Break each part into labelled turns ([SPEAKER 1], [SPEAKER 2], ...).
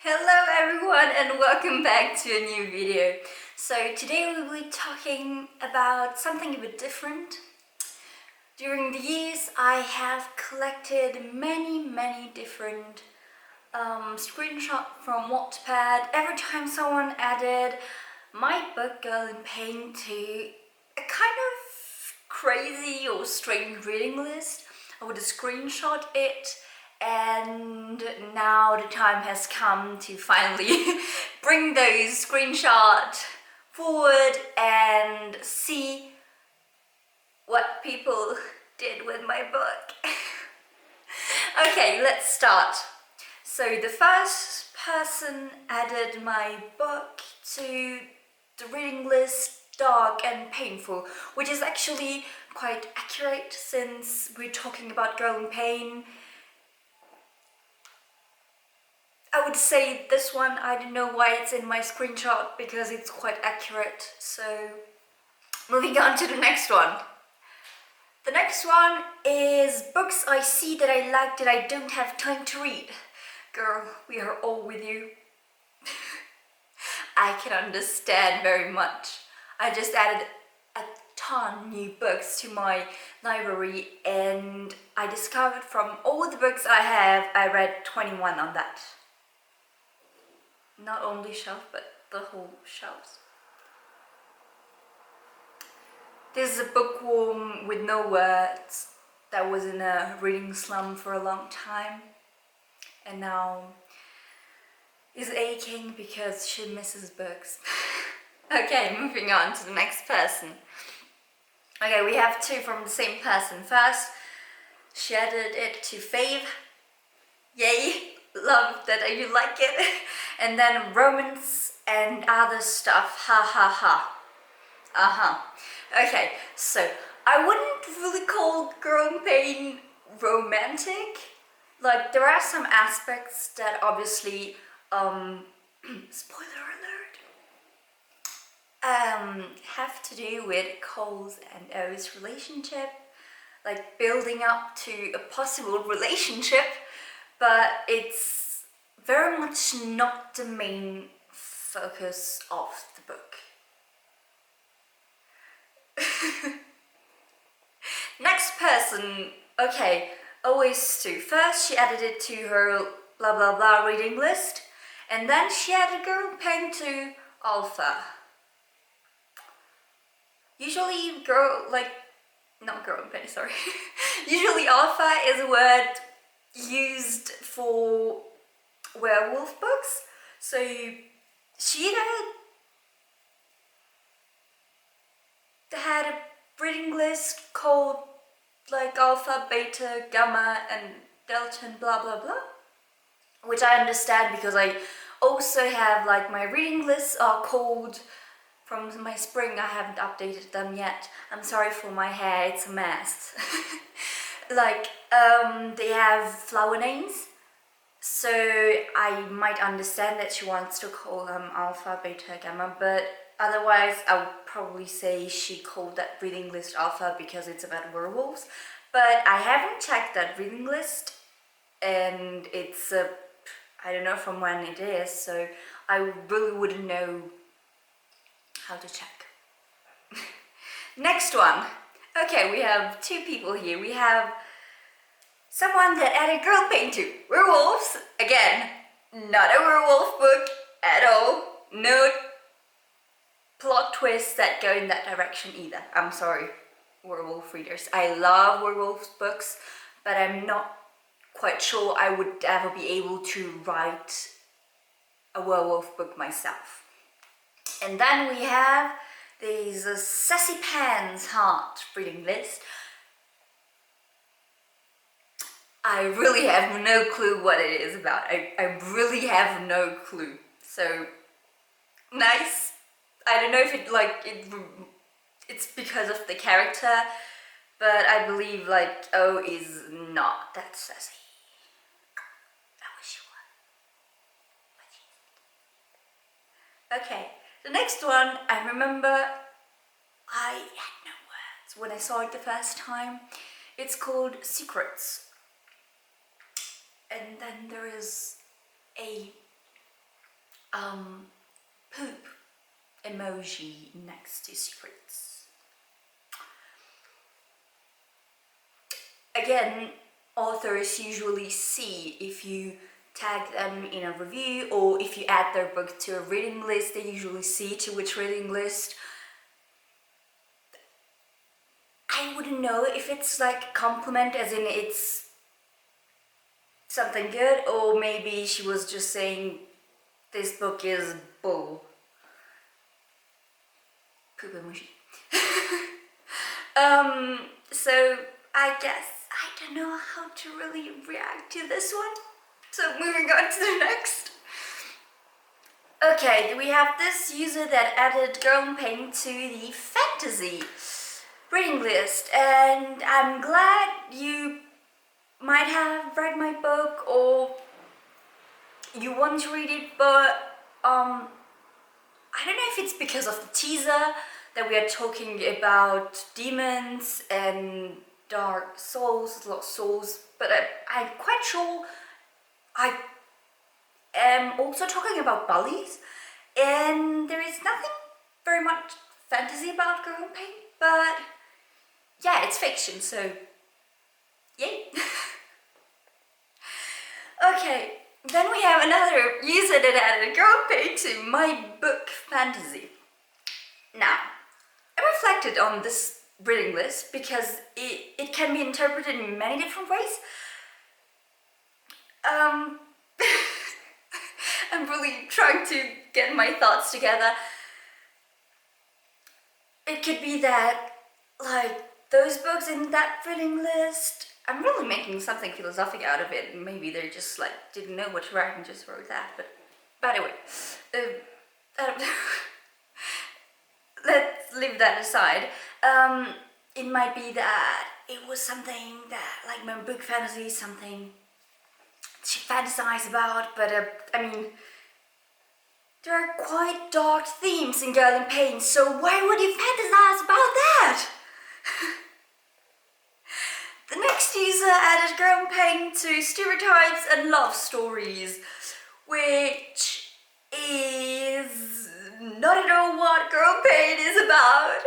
[SPEAKER 1] Hello everyone and welcome back to a new video. So today we will be talking about something a bit different. During the years I have collected many different screenshots from Wattpad. Every time someone added my book Girl in Pain to a kind of crazy or strange reading list, I would screenshot it. And now the time has come to finally bring those screenshots forward and see what people did with my book. Okay, let's start. So the first person added my book to the reading list Dark and Painful, which is actually quite accurate since we're talking about Girl in Pain. I would say this one, I don't know why it's in my screenshot because it's quite accurate. So moving on to the next one. The next one is books I see that I like that I don't have time to read. Girl, we are all with you. I can understand very much. I just added a ton new books to my library and I discovered from all the books I have, I read 21 on that. Not only shelf, but the whole shelves. This is a bookworm with no words that was in a reading slump for a long time and now is aching because she misses books. Okay, moving on to the next person. Okay, we have two from the same person. First, she added it to fave. Yay! Love that you like it. And then romance and other stuff, ha ha ha. Okay, so I wouldn't really call Girl in Pain romantic. Like, there are some aspects that obviously, spoiler alert, have to do with Cole's and O's relationship, like building up to a possible relationship. But it's very much not the main focus of the book. Next person, okay, always two. First she added it to her blah blah blah reading list, and then she added Girl in Pain to Alpha. Usually not Girl in Pain, sorry. Usually Alpha is a word used for werewolf books. So she had a reading list called like Alpha, Beta, Gamma and Delta and blah blah blah, which I understand because I also have like my reading lists are called from my spring. I haven't updated them yet. I'm sorry for my hair, it's a mess. Like they have flower names, so I might understand that she wants to call them Alpha, Beta, Gamma, but otherwise I would probably say she called that reading list Alpha because it's about werewolves. But I haven't checked that reading list and it's I don't know from when it is, so I really wouldn't know how to check. Next one. Okay, we have two people here. We have someone that added Girl in Pain to werewolves. Again, not a werewolf book at all. No plot twists that go in that direction either. I'm sorry, werewolf readers. I love werewolf books, but I'm not quite sure I would ever be able to write a werewolf book myself. And then we have this Sassy Pants Heart reading list. I really have no clue what it is about. I really have no clue. So, nice. I don't know if it's because of the character, but I believe like O is not that sassy. I wish you were. Okay, the next one, I remember I had no words when I saw it the first time. It's called Secrets. And then there is a poop emoji next to secrets. Again, authors usually see if you tag them in a review or if you add their book to a reading list, they usually see to which reading list. I wouldn't know if it's like a compliment, as in it's something good, or maybe she was just saying this book is bull. Poop emoji. So I guess I don't know how to really react to this one. So moving on to the next. Okay, we have this user that added Girl in Pain to the fantasy reading list, and I'm glad you might have read my book or you want to read it, but I don't know if it's because of the teaser that we are talking about demons and dark souls, lost souls, but I'm quite sure I am also talking about bullies, and there is nothing very much fantasy about Girl in Pain, but yeah, it's fiction, so yay. Okay, then we have another user that added Girl in Pain to my book fantasy. Now, I reflected on this reading list because it can be interpreted in many different ways. I'm really trying to get my thoughts together. It could be that, like, those books in that reading list, I'm really making something philosophic out of it. Maybe they just like didn't know what to write and just wrote that. But anyway, let's leave that aside. It might be that it was something that, like, my book fantasy, something she fantasized about, but I mean, there are quite dark themes in Girl in Pain, so why would you fantasize about that? The next user added Girl in Pain to stereotypes and love stories, which is not at all what Girl in Pain is about.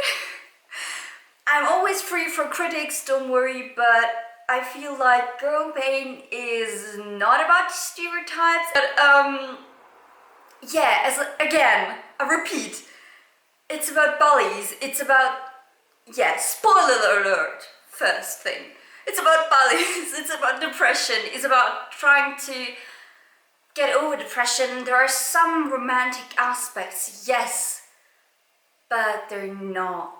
[SPEAKER 1] I'm always free from critics, don't worry, but I feel like Girl in Pain is not about stereotypes, but yeah, again, I repeat, it's about bullies, it's about, yeah, spoiler alert, first thing. It's about bullies, it's about depression, it's about trying to get over depression. There are some romantic aspects, yes, but they're not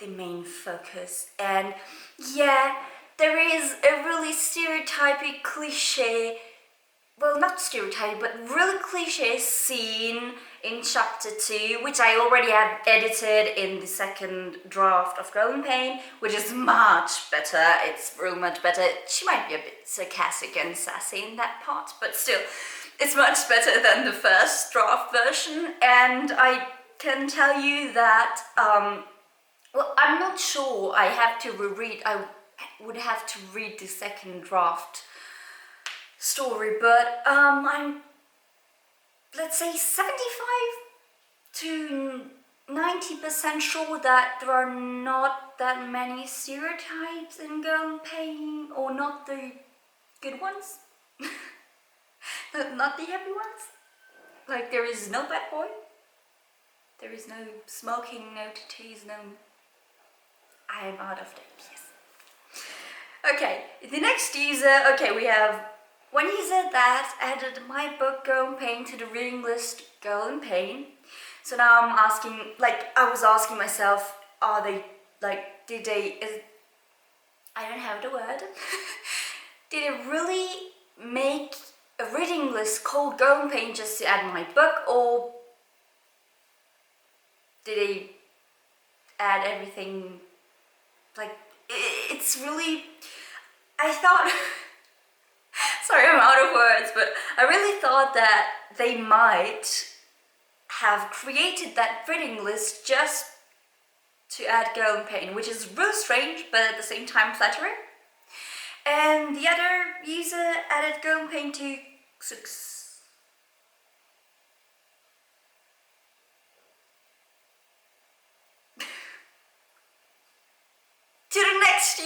[SPEAKER 1] the main focus. And yeah, there is a really stereotypic cliche, well, not stereotype, but really cliche scene in chapter 2, which I already have edited in the second draft of Girl in Pain, which is much better. It's really much better. She might be a bit sarcastic and sassy in that part, but still, it's much better than the first draft version. And I can tell you that, well, I'm not sure. I have to reread. I would have to read the second draft story, but I'm, let's say, 75 to 90% sure that there are not that many stereotypes in Girl in Pain, or not the good ones, not the happy ones. Like, there is no bad boy, there is no smoking, no titties, no... I am out of that, yes. Okay, the next user, okay, we have one user that added my book Girl in Pain to the reading list Girl in Pain. So now I'm asking, like, I was asking myself, are they, like, did they, I don't have the word, did they really make a reading list called Girl in Pain just to add my book, or did they add everything, like, it's really, I thought, sorry, I'm out of words, but I really thought that they might have created that reading list just to add Girl in Pain, which is real strange, but at the same time flattering. And the other user added Girl in Pain to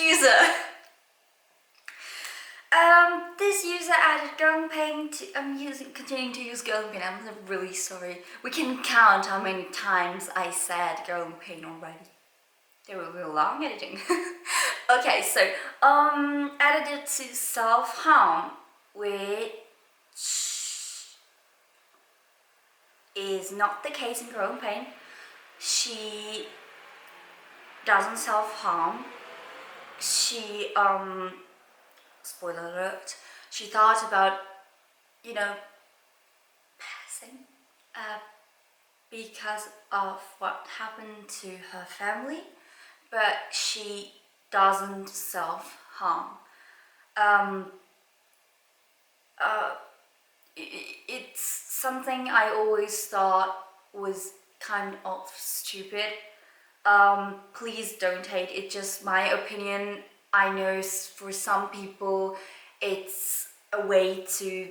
[SPEAKER 1] user. This user added growing pain to, continuing to use growing pain. I'm really sorry. We can count how many times I said growing pain already. They were real long editing. Okay, so added it to self-harm, which is not the case in growing pain. She doesn't self-harm. She spoiler alert, she thought about, you know, passing because of what happened to her family, but she doesn't self-harm. It's something I always thought was kind of stupid. Please don't hate, it's just my opinion. I know for some people it's a way to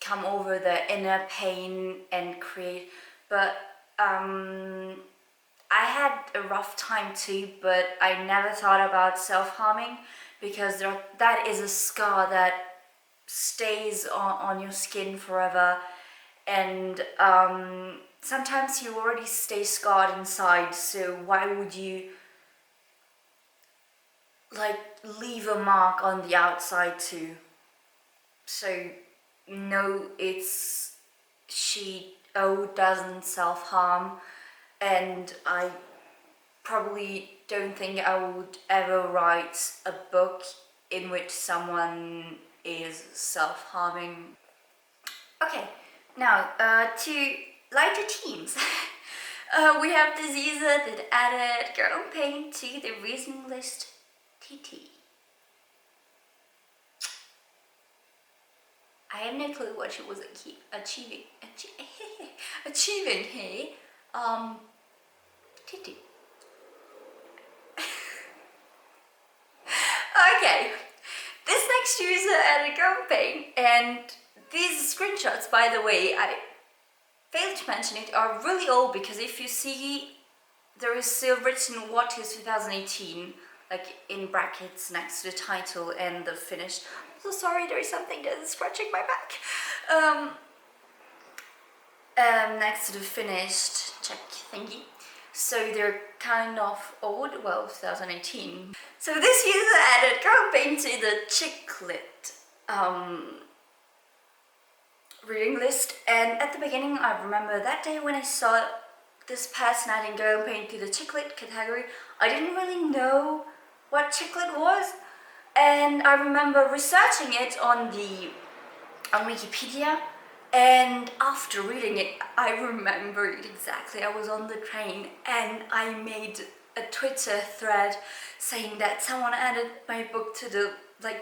[SPEAKER 1] come over the inner pain and create, but I had a rough time too, but I never thought about self-harming because that is a scar that stays on your skin forever, and sometimes you already stay scarred inside, so why would you like leave a mark on the outside too? So no, she doesn't self-harm, and I probably don't think I would ever write a book in which someone is self-harming. Okay, now to lighter themes. We have this user that added growing pain to the reason list TT. I have no clue what she was achieving here. TT. Okay, this next user added growing pain, and these screenshots, by the way, I failed to mention it, are really old, because if you see, there is still written what is 2018, like in brackets next to the title and the finished. I'm so sorry, there is something that is scratching my back. Next to the finished check thingy. So they're kind of old, well, 2018. So this user added growing pain to the chicklit reading list, and at the beginning I remember that day when I saw this person adding growing pain to the chicklit category, I didn't really know what chicklit was, and I remember researching it on Wikipedia, and after reading it I remember it exactly. I was on the train and I made a Twitter thread saying that someone added my book to the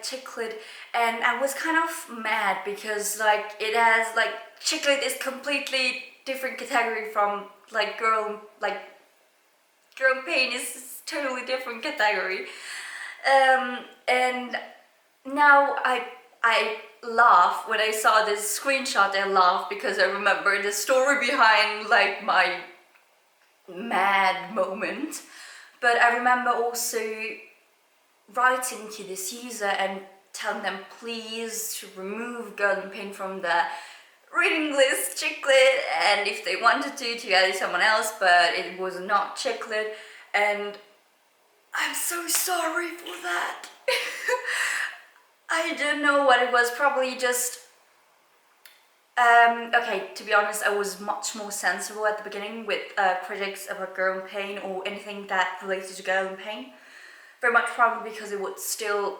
[SPEAKER 1] chicklit, and I was kind of mad because it has chicklit is completely different category from girl pain is totally different category, and now I laugh when I saw this screenshot. I laugh because I remember the story behind my mad moment, but I remember also writing to this user and telling them please to remove girl in pain from the reading list chicklit, and if they wanted to add someone else, but it was not chicklit, and I'm so sorry for that. I don't know what it was, probably just okay, to be honest, I was much more sensible at the beginning with critics about girl in pain or anything that related to girl in pain. Very much probably because it was still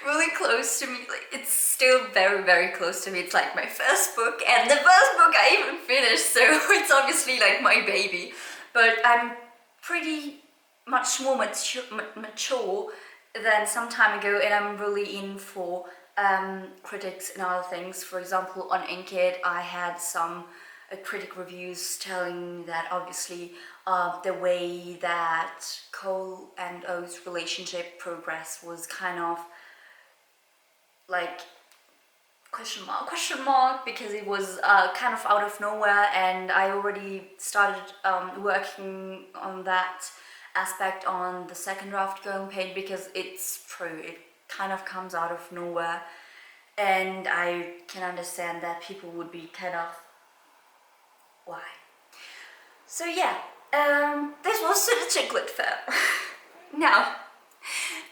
[SPEAKER 1] really close to me. It's still very, very close to me. It's my first book, and the first book I even finished, so it's obviously my baby. But I'm pretty much more mature than some time ago, and I'm really in for critics and other things. For example, on Inkitt I had some critic reviews telling that obviously the way that Cole and O's relationship progressed was kind of question mark, because it was kind of out of nowhere, and I already started working on that aspect on the second draft growing pain, because it's true, it kind of comes out of nowhere, and I can understand that people would be kind of, why? So yeah, this was to the chiclet fair. Now,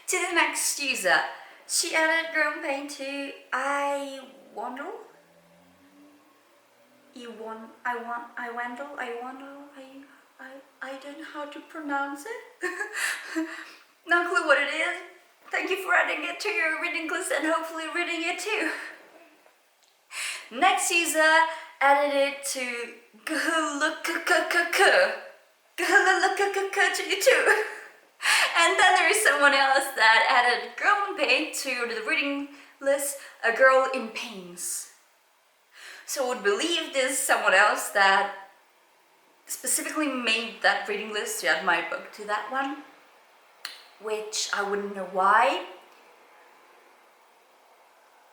[SPEAKER 1] to the next user. She added growing pain to I don't know how to pronounce it. No clue what it is. Thank you for adding it to your reading list and hopefully reading it too. Next user added it to to you too. And then there is someone else that added growing pain to the reading list, a girl in pains. So I would believe there's someone else that specifically made that reading list to add my book to that one, which I wouldn't know why.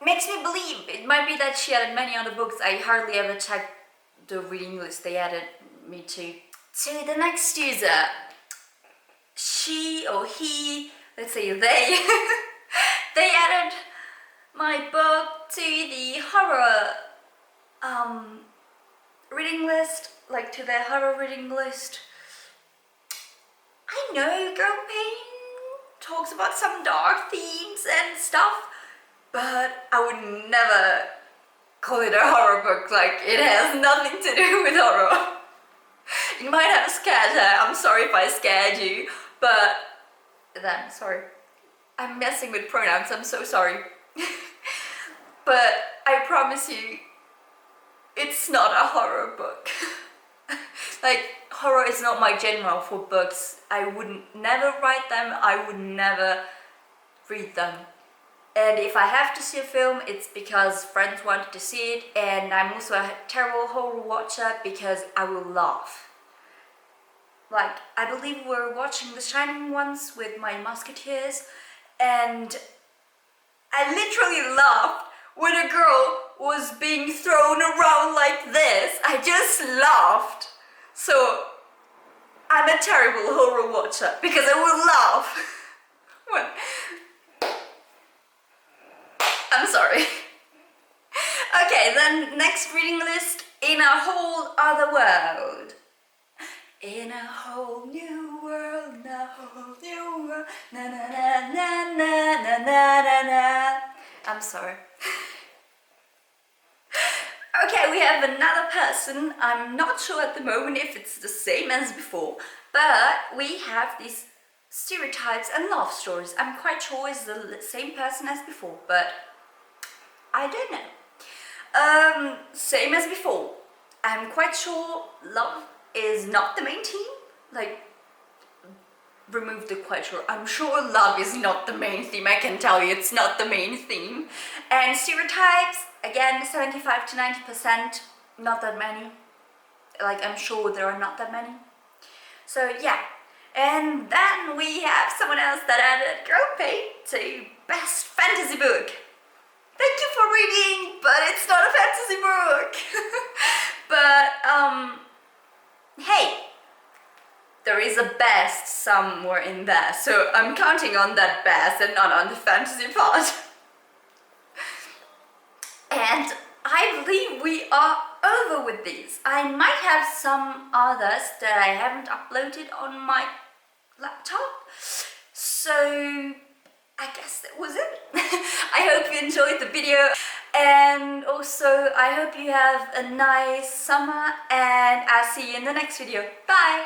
[SPEAKER 1] Makes me believe it might be that she added many other books. I hardly ever checked the reading list they added me to. To the next user. She or he, let's say they, they added my book to the horror reading list, like to their horror reading list. I know growing pain talks about some dark themes and stuff, but I would never call it a horror book. Like, it has nothing to do with horror. It might have scared her. I'm sorry if I scared you, but then, sorry. I'm messing with pronouns, I'm so sorry. But I promise you, it's not a horror book. Like, horror is not my genre for books. I would never write them, I would never read them. And if I have to see a film, it's because friends wanted to see it, and I'm also a terrible horror watcher because I will laugh. Like, I believe we were watching The Shining once with my musketeers, and I literally laughed when a girl was being thrown around like this. I just laughed. So, I'm a terrible horror watcher because I will laugh. When... I'm sorry. Okay, then next reading list, In a Whole Other World. In a whole new world, na whole new world, na na na na na na na na na. I'm sorry. Okay, we have another person. I'm not sure at the moment if it's the same as before, but we have these stereotypes and love stories. I'm quite sure it's the same person as before, but I don't know. Same as before. I'm quite sure love is not the main theme. Like, remove the quite sure. I'm sure love is not the main theme. I can tell you it's not the main theme. And stereotypes, again, 75 to 90%, not that many. Like, I'm sure there are not that many. So yeah. And then we have someone else that added growing pain to best fantasy book. Thank you for reading, but it's not a fantasy book. But hey, there is a best somewhere in there, so I'm counting on that best and not on the fantasy part. And I believe we are over with these. I might have some others that I haven't uploaded on my laptop, so I guess that was it. I hope you enjoyed the video, and also I hope you have a nice summer, and I'll see you in the next video. Bye!